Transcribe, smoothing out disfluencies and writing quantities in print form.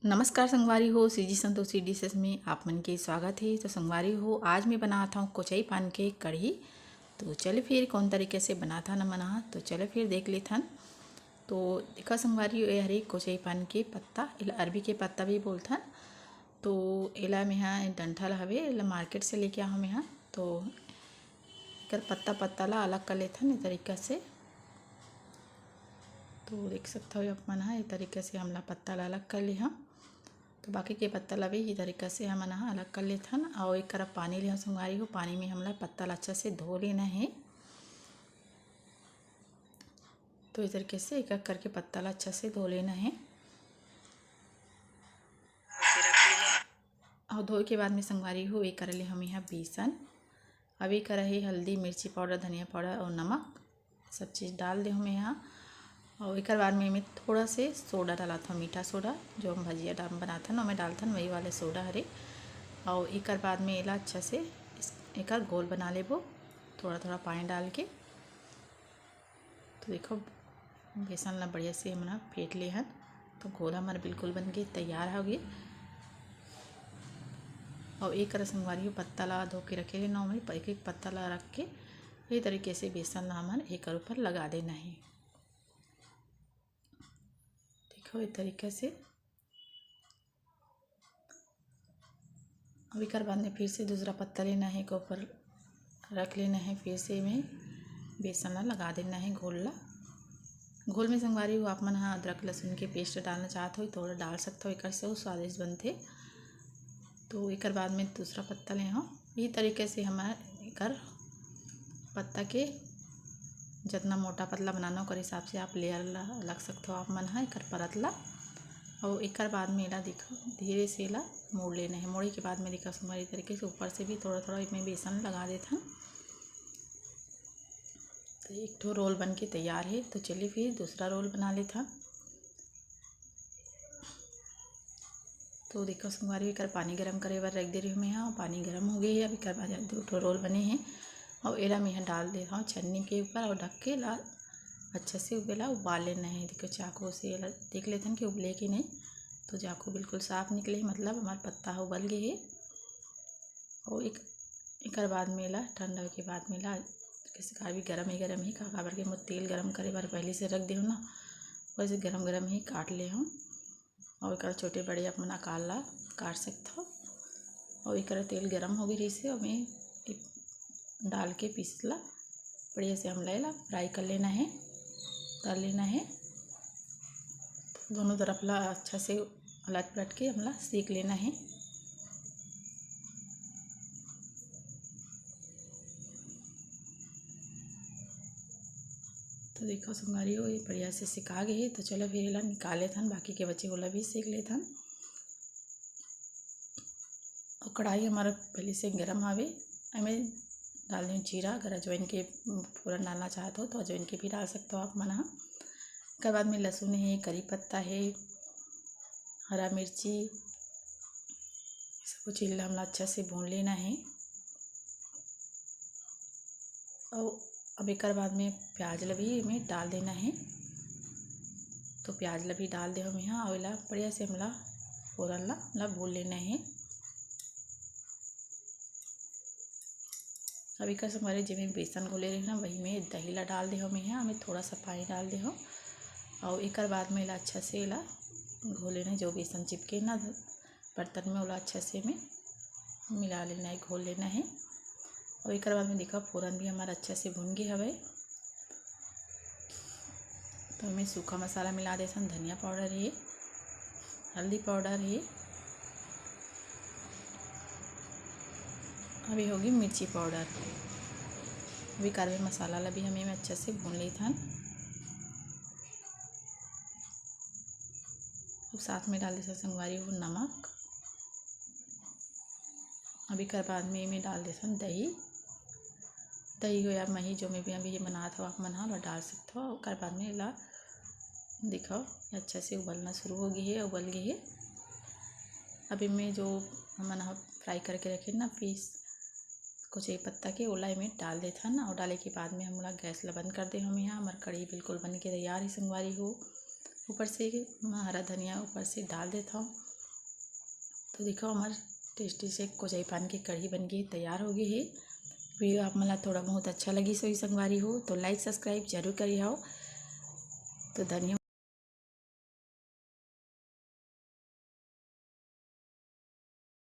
नमस्कार संगवारी हो, सीजी संतोषी डिशेस में आप मन के स्वागत है। तो संगवारी हो, आज मैं बनाता हूँ कोचई पान के कढ़ी। तो चले फिर कौन तरीके से बनाता न मना, तो चले फिर देख लेथन। तो देखा संगवारी हो, ये हरे कोचई पान के पत्ता, एला अरबी के पत्ता भी बोलथन। तो एला में यहाँ डंठल हवे, एला मार्केट से लेके आऊँ मैं। तो एकर पत्ता ला अलग कर लेथन इस तरीका से। तो देख सकते हो आप मन, ये तरीके से हमला पत्ता ला अलग कर लिया। तो बाकी के पत्ता ला भी इस तरीका से हम अलग कर लेथन। और एक तरफ पानी लिया संगवारी हो, पानी में हमला पत्ता ला अच्छा से धो लेना है। तो इस तरीके से एक एक करके पत्ता ला अच्छा से धो लेना है। और धोए के बाद में संगवारी हो, एक कर ले हम यहाँ बेसन, अभी कर है हल्दी, मिर्ची पाउडर, धनिया पाउडर और नमक, सब चीज़ डाल दे हम यहाँ। और एक बाद में थोड़ा से सोडा डाला था, मीठा सोडा जो हम भजिया बनाते हैं, मैं डालता वही वाले सोडा हरे। और एक बाद में एला अच्छा से एक गोल बना लेबो, थोड़ा थोड़ा पानी डाल के। तो देखो बेसन ला बढ़िया से हमने फेंट ले हन। तो गोल हमारा बिल्कुल बन के तैयार हो गए। और एक संगवारी पत्ता ला धो के रखे लेना, में एक एक पत्ता ला रख के ये तरीके से बेसन ला हमारे एक ऊपर लगा देना है। देखो इस तरीके से। अब एक बाद में फिर से दूसरा पत्ता लेना है, के ऊपर रख लेना है, फिर से में बेसन ला लगा देना है घोल ला। घोल में संगवारी हो आप मन अदरक लहसुन के पेस्ट डालना चाहते हो तो डाल सकते हो, एक से वो स्वादिष्ट बनते। तो एक बाद में दूसरा पत्ता ले हो, ये तरीके से हमारे एक पत्ता के जितना मोटा पतला बनाना हो हिसाब से आप लेयर ला लग सकते हो आप मन एक परत ला। और एक बाद में एला देखो धीरे से एला मोड़ लेना है। मोड़े के बाद में देखा हमारी तरीके से ऊपर से भी थोड़ा थोड़ा इसमें बेसन लगा देता। तो एक तो रोल बन के तैयार है। तो चलिए फिर दूसरा रोल बना लेता। तो देखो संगवारी कर पानी गरम करे बार रख दे रही हूँ मैं यहाँ, पानी गरम हो गई है। अभी कर बाद दो ठो रोल बने हैं और एला मैं यहाँ डाल दे रहा हूँ छन्नी के ऊपर और ढक के ला अच्छे से उबेला उबाल लेना है। देखो चाकू से देख लेते हैं कि उबले कि नहीं। तो चाकू बिल्कुल साफ निकले, मतलब हमारा पत्ता उबल गए है। और एक बाद में ला ठंडा के बाद में ला किसी का भी गरम ही काबर के मैं तेल गरम करे बार पहले से रख दे ना, वैसे गरम ही काट ले हूँ। और एक छोटे बड़े अपना आकार ला काट सकते हो। और एक तेल गरम हो गई रही से और मैं डाल के पीस ला बढ़िया से हम ला फ्राई कर लेना है, तल लेना है। दोनों तरफ ला अच्छा से उलट पलट के हमला सेक लेना है। तो देखो संगवारी हो ये बढ़िया से सिका गए है। तो चलो फिर एला निकाले थन, बाकी के बच्चे वाला भी सेक ले थन। और कढ़ाई हमारा पहले से गर्म आवे, हमें डाल दें जीरा, अगर अजवाइन के फोरन डालना चाहते हो तो अजवाइन के भी डाल सकते हो आप मना। उसके बाद में लहसुन है, करी पत्ता है, हरा मिर्ची, सब कुछ हमला अच्छा से भून लेना है। और अब एक बाद में प्याज ला भी में डाल देना है। तो प्याज ला भी डाल दे हम यहाँ और ला बढ़िया से हमला फोरन ला भून लेना है। अभी का हमारे जिमें बेसन घोले रहे ना वही में दही ला डाल दे हम यहाँ, हमें थोड़ा सा पानी डाल दे हो। और एक बाद में ला अच्छा से ला घोल लेना, जो बेसन चिपके ना बर्तन में, वो अच्छा से में मिला लेना है, घोल लेना है। और एक बाद में देखा फोरन भी हमारा अच्छा से भुन गए हवे। तो हमें सूखा मसाला मिला देता, धनिया पाउडर है, हल्दी पाउडर है, अभी होगी मिर्ची पाउडर। अभी कारवे मसाला ला भी हमें अच्छे से भून लेता। अब साथ में डाल देता संगवारी हो नमक। अभी कर बाद में मैं डाल देता दही हो या मही, जो मैं भी अभी ये बना था आप मना ला डाल सकते हो। कर बाद में ला दिखाओ अच्छा से उबलना शुरू हो गई है, उबल गई है। अभी मैं जो हम फ्राई करके रखे ना पीस कुछ एक पत्ता के ओला में डाल देता ना। और डाले के बाद में हम लोग गैस ला बंद कर दे हम यहाँ, हमारी कढ़ी बिल्कुल बन के तैयार है संगवारी हो। ऊपर से हरा धनिया ऊपर से डाल देता हूँ। तो देखो हमारे टेस्टी से कोजाई पान की कढ़ी बन गई तैयार हो गई है। वीडियो आप मला थोड़ा बहुत अच्छा लगी सोई संगवारी हो तो लाइक सब्सक्राइब जरूर करिए हो। तो धन्यवाद।